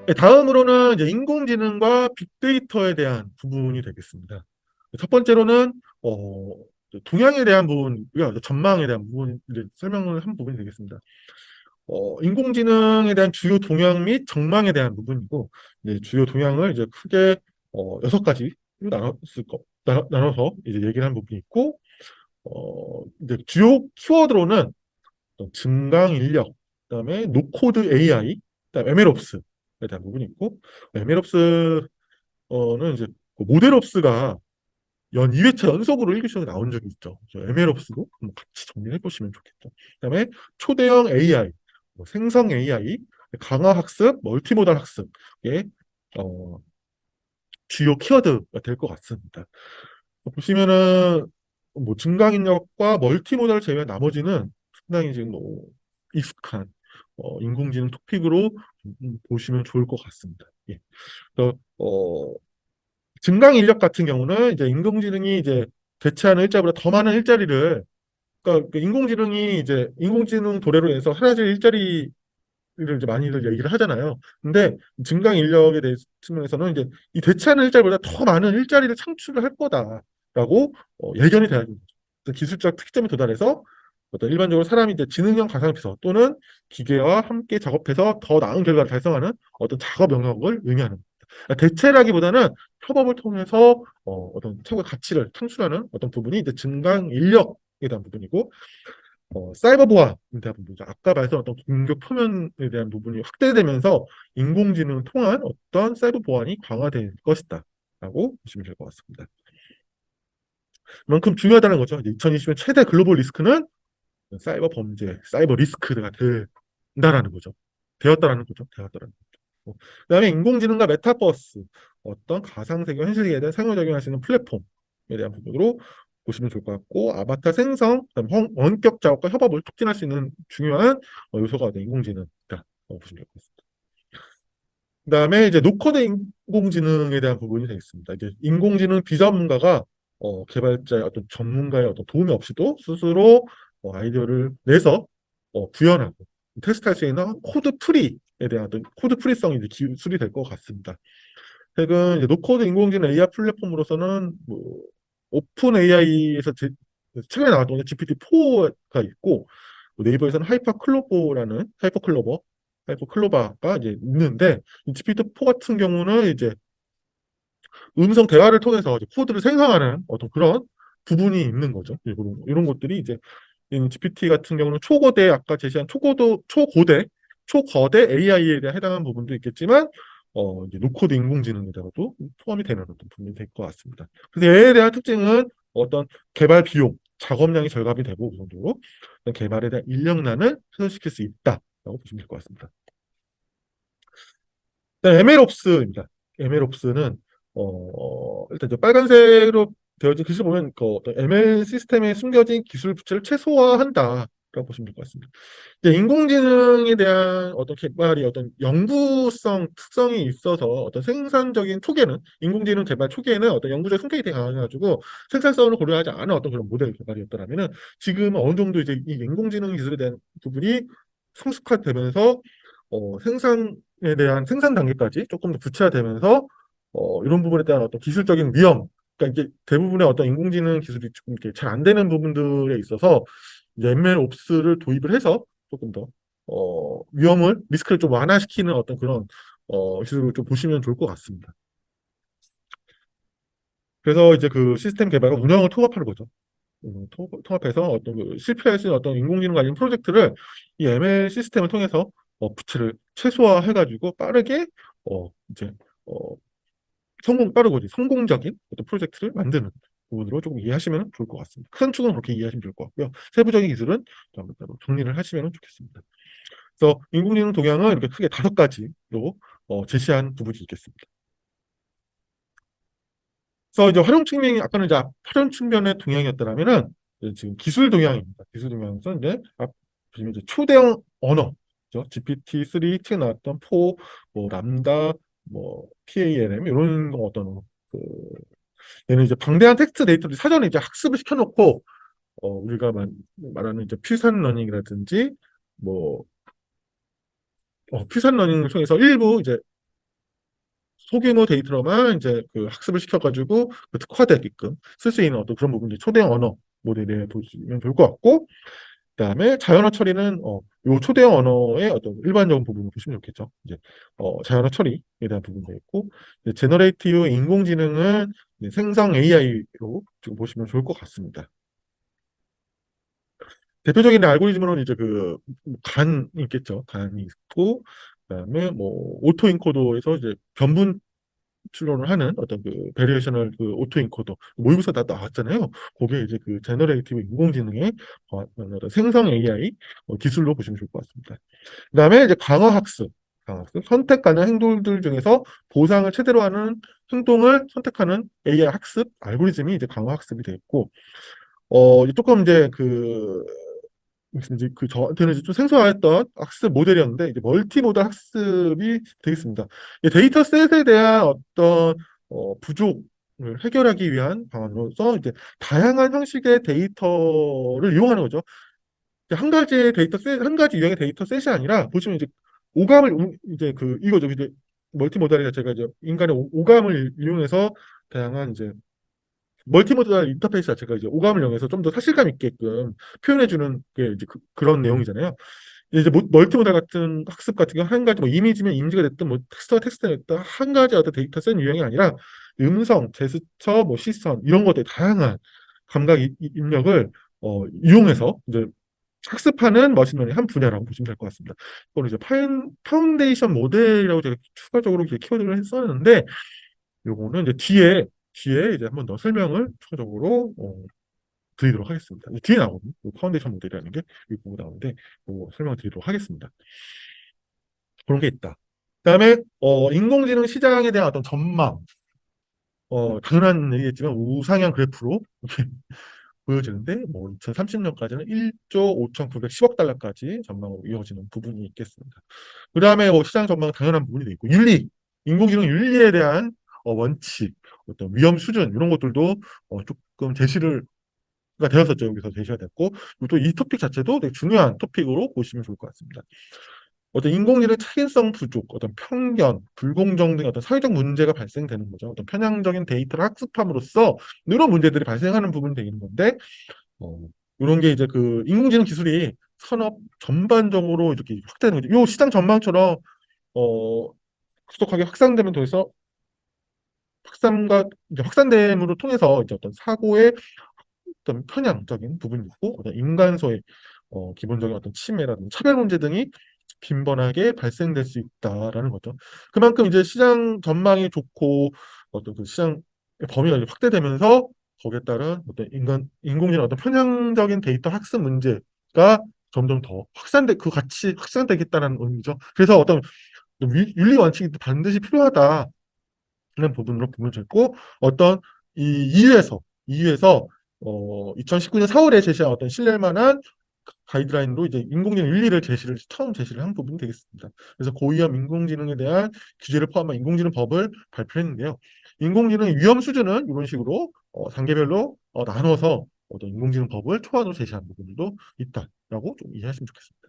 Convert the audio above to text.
네, 다음으로는 이제 인공지능과 빅데이터에 대한 부분이 되겠습니다. 첫 번째로는 어, 동향에 대한 부분이고요. 전망에 대한 부분 이제 설명을 한 부분이 되겠습니다. 인공지능에 대한 주요 동향 및 전망에 대한 부분이고, 이제 주요 동향을 이제 크게 여섯 가지로 나눠서 이제 얘기를 한 부분이 있고, 이제 주요 키워드로는 어떤 증강 인력, 그다음에 노코드 AI, 그다음에 MLOps에 대한 부분이 있고, MLOps는 이제 그 모델옵스가 연 2회차 연속으로 1교시에 나온 적이 있죠. MLOps도 한번 같이 정리해 보시면 좋겠죠. 그다음에 초대형 AI, 생성 AI, 강화 학습, 멀티모달 학습의 어, 주요 키워드가 될 것 같습니다. 보시면은 뭐 증강인력과 멀티모달 제외 나머지는 상당히 지금 뭐 익숙한 인공지능 토픽으로 보시면 좋을 것 같습니다. 예. 그래서 증강인력 같은 경우는 이제 인공지능이 이제 대체하는 일자리보다 더 많은 일자리를, 그러니까 그 인공지능이 이제 인공지능 도래로 인해서 사라질 일자리를 이제 많이들 얘기를 하잖아요. 근데 증강 인력에 대한 측면에서는 이제 이 대체하는 일자리보다 더 많은 일자리를 창출을 할 거다라고 예견이 돼야 됩니다. 그래서 기술적 특점에 도달해서 어떤 일반적으로 사람이 이제 지능형 가상 비서 또는 기계와 함께 작업해서 더 나은 결과를 달성하는 어떤 작업 영역을 의미하는 겁니다. 그러니까 대체라기보다는 협업을 통해서 어떤 최고의 가치를 창출하는 어떤 부분이 이제 증강 인력에 대한 부분이고, 사이버 보안에 대한 부분이죠. 아까 말했던 어떤 공격 표면에 대한 부분이 확대되면서 인공지능을 통한 어떤 사이버 보안이 강화될 것이다. 라고 보시면 될 것 같습니다. 그만큼 중요하다는 거죠. 2020년 최대 글로벌 리스크는 사이버 범죄, 사이버 리스크가 된다라는 거죠. 되었다라는 거죠. 되었다라는 거죠. 그다음에 인공지능과 메타버스, 어떤 가상세계, 현실세계에 대한 상호작용할 수 있는 플랫폼에 대한 부분으로 보시면 좋을 것 같고, 아바타 생성, 그다음 원격 작업과 협업을 촉진할 수 있는 중요한 요소가 인공지능이다. 보시면 될 것 같습니다. 그다음에 이제 노코드 인공지능에 대한 부분이 되겠습니다. 이제 인공지능 비전문가가 개발자의 어떤 전문가의 어떤 도움이 없이도 스스로 아이디어를 내서 구현하고 테스트할 수 있는 코드 프리에 대한 어떤 코드 프리성이 이제 기술이 될 것 같습니다. 최근 이제 노코드 인공지능 AI 플랫폼으로서는 뭐 오픈 AI에서 최근에 나왔던 GPT-4가 있고, 뭐 네이버에서는 하이퍼클로버가 이제 있는데, 이 GPT-4 같은 경우는 이제 음성 대화를 통해서 이제 코드를 생성하는 어떤 그런 부분이 있는 거죠. 이런 것들이 이제 이 GPT 같은 경우는 초고대, 아까 제시한 초거대 AI에 대한 해당하는 부분도 있겠지만, 이제 노코드 인공지능에다가도 포함이 되는 어떤 부분이 될 것 같습니다. 그래서 얘에 대한 특징은 어떤 개발 비용, 작업량이 절감이 되고, 그 정도로 개발에 대한 인력난을 해소시킬 수 있다라고 보시면 될 것 같습니다. MLOps입니다. MLOps는 일단 저 빨간색으로 되어진 글씨 보면 그 어떤 ML 시스템에 숨겨진 기술 부채를 최소화한다라고 보시면 될 것 같습니다. 이제 인공지능에 대한 어떤 개발이 어떤 연구성 특성이 있어서 어떤 생산적인 초기에는, 인공지능 개발 초기에는 어떤 연구적 성격이 되게 강해가지고 생산성을 고려하지 않은 어떤 그런 모델 개발이었더라면은, 지금은 어느 정도 이제 이 인공지능 기술에 대한 부분이 성숙화되면서 생산에 대한 생산 단계까지 조금 더 구체화되면서 이런 부분에 대한 어떤 기술적인 위험, 그러니까 이게 대부분의 어떤 인공지능 기술이 조금 이렇게 잘 안 되는 부분들에 있어서 이제 MLOps를 도입을 해서 조금 더 위험을 리스크를 좀 완화시키는 어떤 그런 기술을 좀 보시면 좋을 것 같습니다. 그래서 이제 그 시스템 개발과 운영을 통합하는 거죠. 통합해서 어떤 그 실패할 수 있는 어떤 인공지능 관련 프로젝트를 이 ML 시스템을 통해서 부채를 최소화해가지고 빠르게 이제 어, 빠르고 이제 성공적인 어떤 프로젝트를 만드는 부분으로 조금 이해하시면 좋을 것 같습니다. 큰 축은 그렇게 이해하시면 좋을 것 같고요. 세부적인 기술은 좀 따로 정리를 하시면 좋겠습니다. 그래서 인공지능 동향은 이렇게 크게 다섯 가지로 제시한 부분이 있겠습니다. 그래서 이제 활용 측면이 아까는 이제 활용 측면의 동향이었더라면은, 이제 지금 기술 동향입니다. 기술 동향에서 이제 보시면 이제 초대형 언어, 그죠? GPT-3 최근 나왔던 4, 뭐 람다, 뭐 PALM 이런 거 어떤 그 얘는 이제 방대한 텍스트 데이터를 사전에 이제 학습을 시켜놓고 우리가 말하는 이제 퓨전 러닝이라든지 뭐 퓨전 러닝을 통해서 일부 이제 소규모 데이터로만 이제 그 학습을 시켜가지고 그 특화되게끔 쓸 수 있는 어떤 그런 부분들 초대형 언어 모델에 보시면 좋을 것 같고, 그다음에 자연어 처리는 요 초대형 언어의 어떤 일반적인 부분을 보시면 좋겠죠. 이제 자연어 처리에 대한 부분도 있고, 이제 제너레이티브 인공지능은 이제 생성 AI로 지금 보시면 좋을 것 같습니다. 대표적인 알고리즘으로는 이제 간 있겠죠. 간이 있고, 그다음에 뭐 오토 인코더에서 이제 변분 추론을 하는 어떤 그 베리에이셔널 그 오토 인코더 모의고사 다 나왔잖아요. 그게 이제 그 제너레이티브 인공지능의 어떤 생성 AI 기술로 보시면 좋을 것 같습니다. 그다음에 이제 강화 학습 선택 가능 행동들 중에서 보상을 최대로 하는 행동을 선택하는 AI 학습 알고리즘이 이제 강화 학습이 되어 있고, 이제 조금 이제 저한테는 이제 좀 생소했던 학습 모델이었는데, 이제 멀티모달 학습이 되겠습니다. 이 데이터셋에 대한 어떤 부족을 해결하기 위한 방안으로서 이제 다양한 형식의 데이터를 이용하는 거죠. 이제 한 가지의 데이터셋, 한 가지 유형의 데이터셋이 아니라 보시면 이제 이제 이거죠. 이제 멀티모달이 자체가 이제 인간의 오감을 이용해서 다양한 이제 멀티모달 인터페이스 자체가 이제 오감을 이용해서 좀 더 사실감 있게끔 표현해주는 게 이제 런 내용이잖아요. 이제 멀티모달 같은 학습 같은 경우 한 가지 뭐 이미지면 이미지가 됐든 뭐 텍스트가 텍스트가 됐든 한 가지 어떤 데이터셋 유형이 아니라 음성, 제스처, 뭐 시선 이런 것들 다양한 감각 입력을 이용해서 이제 학습하는 머신러닝 한 분야라고 보시면 될 것 같습니다. 이걸 이제 파운데이션 모델이라고 제가 추가적으로 이제 키워드를 했었는데, 요거는 이제 뒤에 이제 한번 더 설명을 추가적으로 드리도록 하겠습니다. 뒤에 나오거든요. 파운데이션 모델이라는 게 여기 보고 나오는데 설명 드리도록 하겠습니다. 그런 게 있다. 그다음에 인공지능 시장에 대한 어떤 전망, 당연한 얘기겠지만 우상향 그래프로 이렇게 보여지는데, 뭐 2030년까지는 1조 5,910억 달러까지 전망으로 이어지는 부분이 있겠습니다. 그 다음에 뭐 시장 전망은 당연한 부분이 돼 있고, 인공지능 윤리에 대한 원칙, 어떤 위험 수준 이런 것들도 조금 가 되었었죠. 여기서 제시가 됐고, 그리고 또 이 토픽 자체도 되게 중요한 토픽으로 보시면 좋을 것 같습니다. 어떤 인공지능 창의성 부족, 어떤 편견, 불공정 등 어떤 사회적 문제가 발생되는 거죠. 어떤 편향적인 데이터를 학습함으로써 이런 문제들이 발생하는 부분이 되는 건데, 어, 이런 게 이제 그 인공지능 기술이 산업 전반적으로 이렇게 확대되는 거죠. 이 시장 전망처럼 급속하게 확산되면 더해서 이제 확산됨으로 통해서 이제 어떤 사고의 어떤 편향적인 부분이 있고, 어떤 인간소의 기본적인 어떤 침해라든지 차별 문제 등이 빈번하게 발생될 수 있다라는 거죠. 그만큼 이제 시장 전망이 좋고 어떤 그 시장 범위가 이제 확대되면서 거기에 따른 어떤 인공지능 어떤 편향적인 데이터 학습 문제가 점점 더 그 같이 확산되겠다는 의미죠. 그래서 어떤 윤리 원칙이 반드시 필요하다는 부분으로 보면 좋고, 어떤 이유에서 2019년 4월에 제시한 어떤 신뢰할 만한 가이드라인으로 이제 인공지능 윤리를 처음 제시를 한 부분이 되겠습니다. 그래서 고위험 인공지능에 대한 규제를 포함한 인공지능 법을 발표했는데요. 인공지능 위험 수준은 이런 식으로 단계별로 나눠서 어떤 인공지능 법을 초안으로 제시한 부분도 있다라고 좀 이해하시면 좋겠습니다.